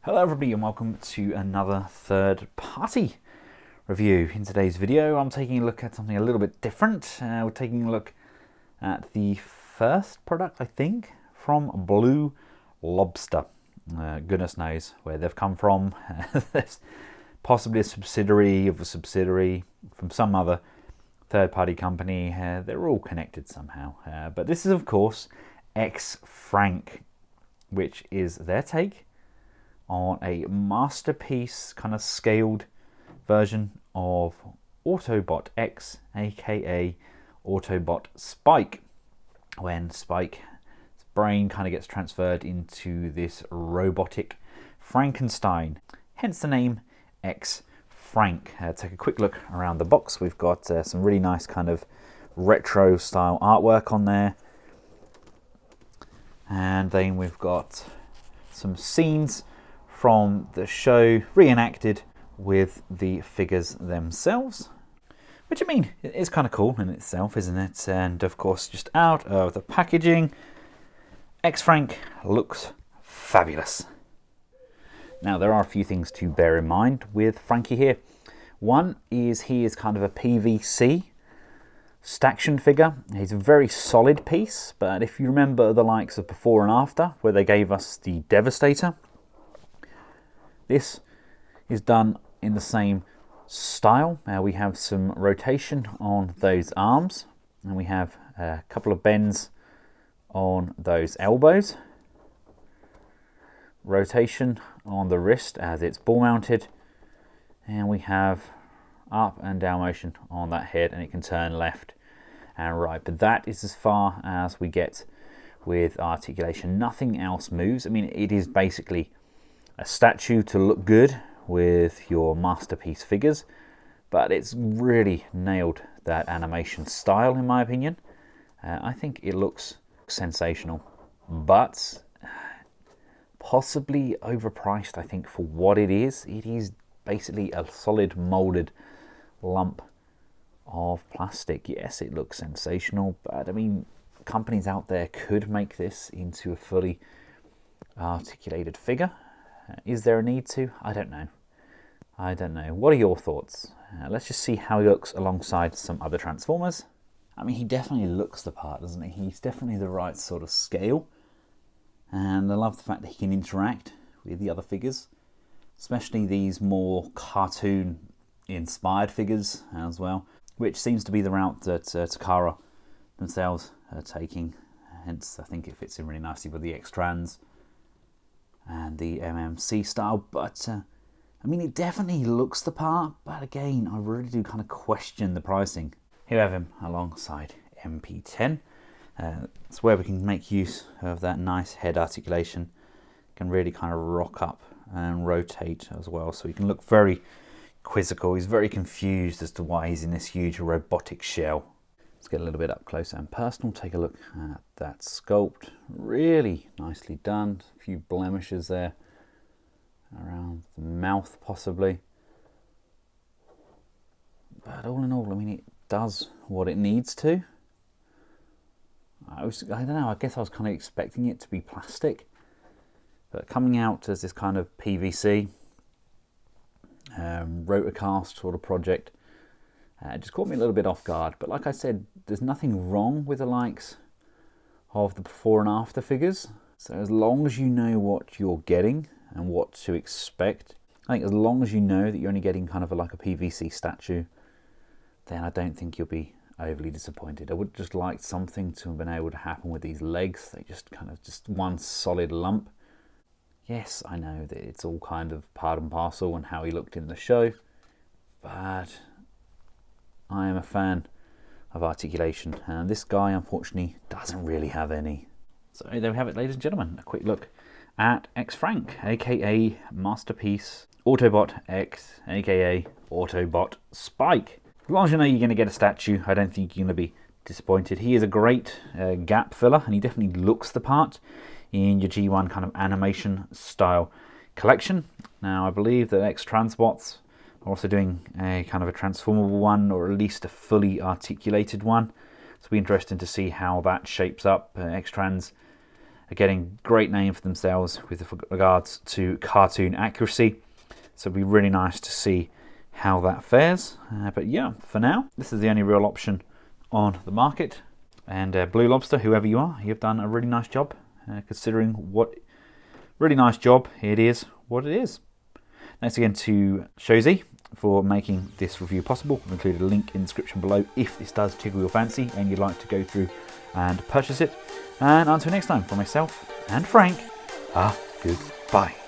Hello everybody and welcome to another third-party review. In today's video I'm taking a look at something a little bit different. We're taking a look at the first product, I think, from Blue Lobster. Goodness knows where they've come from. There's possibly a subsidiary of a subsidiary from some other third-party company. They're all connected somehow. But this is of course X-Frank, which is their take on a masterpiece kind of scaled version of Autobot X, aka Autobot Spike, when Spike's brain kind of gets transferred into this robotic Frankenstein, hence the name X-Frank. Take a quick look around the box. We've got some really nice kind of retro style artwork on there, and then we've got some scenes from the show reenacted with the figures themselves, which I mean is kind of cool in itself, isn't it? And of course, just out of the packaging, X-Frank looks fabulous. Now there are a few things to bear in mind with Frankie here. One is he is kind of a PVC staction figure. He's a very solid piece, but if you remember the likes of Before and After, where they gave us the Devastator, this is done in the same style. We have some rotation on those arms, and we have a couple of bends on those elbows. Rotation on the wrist as it's ball mounted, and we have up and down motion on that head, and it can turn left and right. But that is as far as we get with articulation. Nothing else moves. I mean, it is basically a statue to look good with your masterpiece figures, but it's really nailed that animation style in my opinion. I think it looks sensational, but possibly overpriced. I think for what it is basically a solid molded lump of plastic. Yes, it looks sensational, but I mean, companies out there could make this into a fully articulated figure. Is there a need to? I don't know. What are your thoughts? Let's just see how he looks alongside some other Transformers. I mean, he definitely looks the part, doesn't he? He's definitely the right sort of scale. And I love the fact that he can interact with the other figures, especially these more cartoon-inspired figures as well, which seems to be the route that Takara themselves are taking. Hence, I think it fits in really nicely with the X-Trans and the MMC style. But I mean, it definitely looks the part, but again, I really do kind of question the pricing. Here we have him alongside MP10. It's where we can make use of that nice head articulation. Can really kind of rock up and rotate as well, so he can look very quizzical. He's very confused as to why he's in this huge robotic shell. Let's get a little bit up close and personal. Take a look at that sculpt. Really nicely done. A few blemishes there around the mouth possibly. But all in all, I mean, it does what it needs to. I don't know, I guess I was kind of expecting it to be plastic. But coming out as this kind of PVC, rotocast sort of project, it just caught me a little bit off guard. But like I said, there's nothing wrong with the likes of the Before and After figures. So as long as you know what you're getting and what to expect, I think as long as you know that you're only getting kind of like a PVC statue, then I don't think you'll be overly disappointed. I would just like something to have been able to happen with these legs. They just kind of just one solid lump. Yes, I know that it's all kind of part and parcel and how he looked in the show, but I am a fan of articulation, and this guy unfortunately doesn't really have any. So there we have it, ladies and gentlemen, a quick look at X-Frank, aka Masterpiece Autobot X, aka Autobot Spike. As long as you know you're going to get a statue, I don't think you're going to be disappointed. He is a great gap filler, and he definitely looks the part in your G1 kind of animation style collection. Now I believe that X-Transbots are also doing a kind of a transformable one, or at least a fully articulated one. So it'll be interesting to see how that shapes up. X-Trans are getting great name for themselves with regards to cartoon accuracy. So it'll be really nice to see how that fares. But yeah, for now, this is the only real option on the market. And Blue Lobster, whoever you are, you've done a really nice job, considering what really nice job it is, what it is. Thanks again to Shozy for making this review possible. I've included a link in the description below if this does tickle your fancy and you'd like to go through and purchase it. And until next time, for myself and Frank, goodbye.